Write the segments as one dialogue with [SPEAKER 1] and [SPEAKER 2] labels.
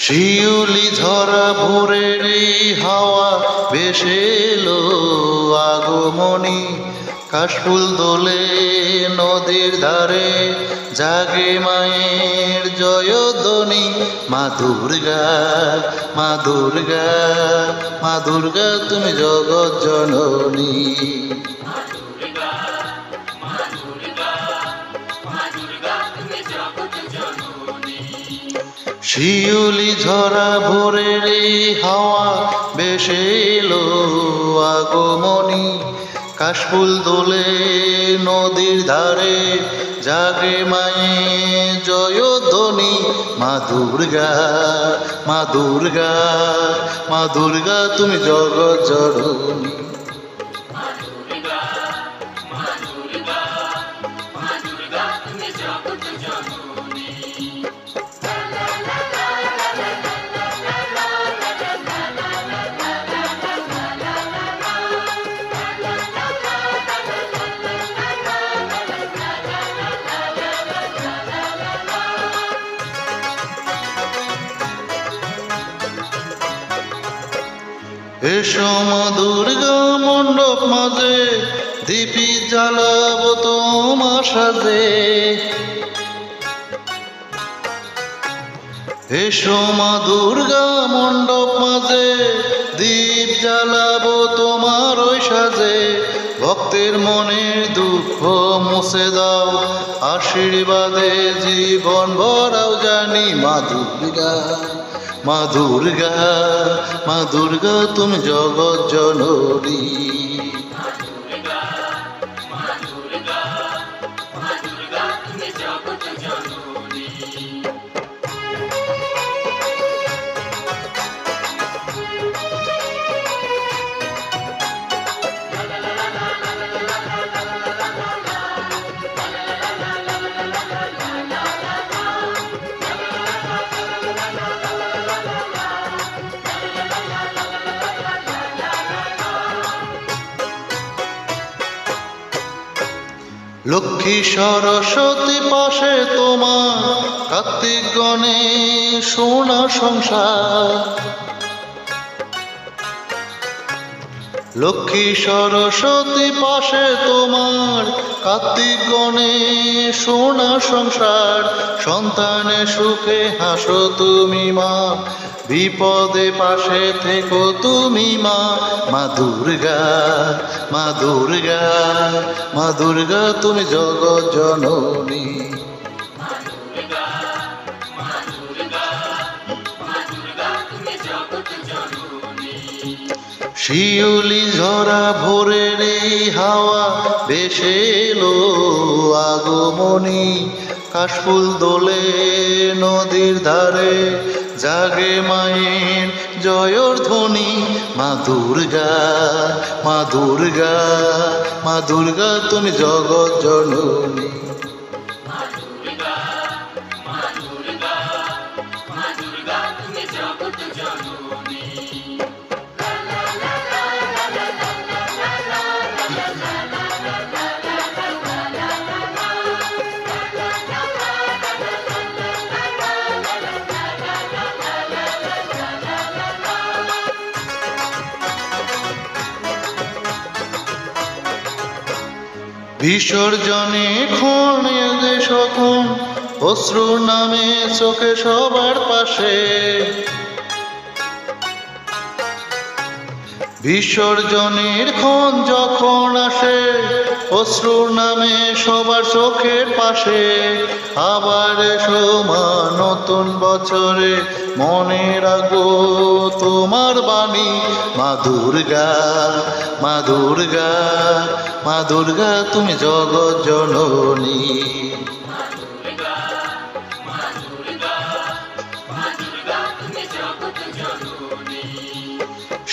[SPEAKER 1] শিউলি ঝরা ভোরের এই হাওয়া ভেসে এলো আগমনী, কাশফুল দোলে নদীর ধারে, জাগে মায়ের জয়ধ্বনি। মা দুর্গা, মা দুর্গা, মা দুর্গা তুমি জগৎ জননী। শিউলি ঝরা ভোরের এই হাওয়া ভেসে এলো আগমনী, কাশফুল দোলে নদীর ধারে, জাগে মায়ের জয়ধ্বনি। মা দুর্গা, মা দুর্গা, মা দুর্গা তুমি জগৎ জননী। এসো মা দুর্গা মণ্ডপ মাঝে, দীপি জ্বালাবো তোমার সাজে। এসো মা দুর্গা মণ্ডপ মাঝে, দীপ জ্বালাবো তোমার ওই সাজে। ভক্তের মনের দুঃখ মুছে দাও, আশীর্বাদে জীবন ভরাও জানি। মা দুর্গা, মা দুর্গা, মা দুর্গা তুমি জগৎ জননী। লক্ষ্মী সরস্বতী পাশে তোমার, কার্তিক গণেশ সোনা সংসার। লক্ষ্মী সরস্বতী পাশে তোমার, কার্তিক গণেশ সোনা সংসার। সন্তানের সুখে হাসো তুমি মা, বিপদে পাশে থেকো তুমি মা। মা দুর্গা, মা দুর্গা, মা দুর্গা তুমি জগৎ জননী। শিউলি ঝরা ভোরের এই হাওয়া ভেসে এলো আগমনী, কাশফুল দোলে নদীর ধারে, জাগে মায়ের জয়র ধ্বনি। মা দুর্গা, মা দুর্গা, মা দুর্গা তুমি জগৎ জননী। বিসর্জনে ক্ষণে যে সখন, অশ্রু নামে চোখে সবার পাশে। বিসর্জনের ক্ষণ যখন আসে, অশ্রু নামে সবার চোখের পাশে। আবার এসো মা নতুন বছরে, মনে রাখো তোমার বাণী। মা দুর্গা, মা দুর্গা, মা দুর্গা তুমি জগৎ জননী।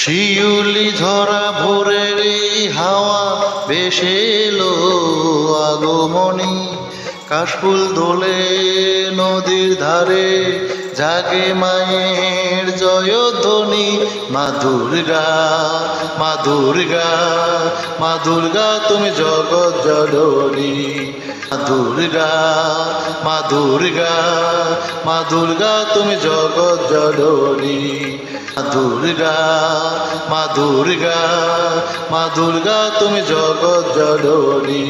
[SPEAKER 1] শিউলি ঝরা ভোরের এই হাওয়া ভেসে এলো আগমনী, কাশফুল দোলে নদীর ধারে, জাগে মায়ের জয়ধ্বনি, মা দুর্গা, মা দুর্গা, মা দুর্গা তুমি জগৎ জননী। মা দুর্গা, মা দুর্গা, মা দুর্গা তুমি জগৎ জননী। মা দুর্গা, মা দুর্গা, মা দুর্গা তুমি জগৎ জননী।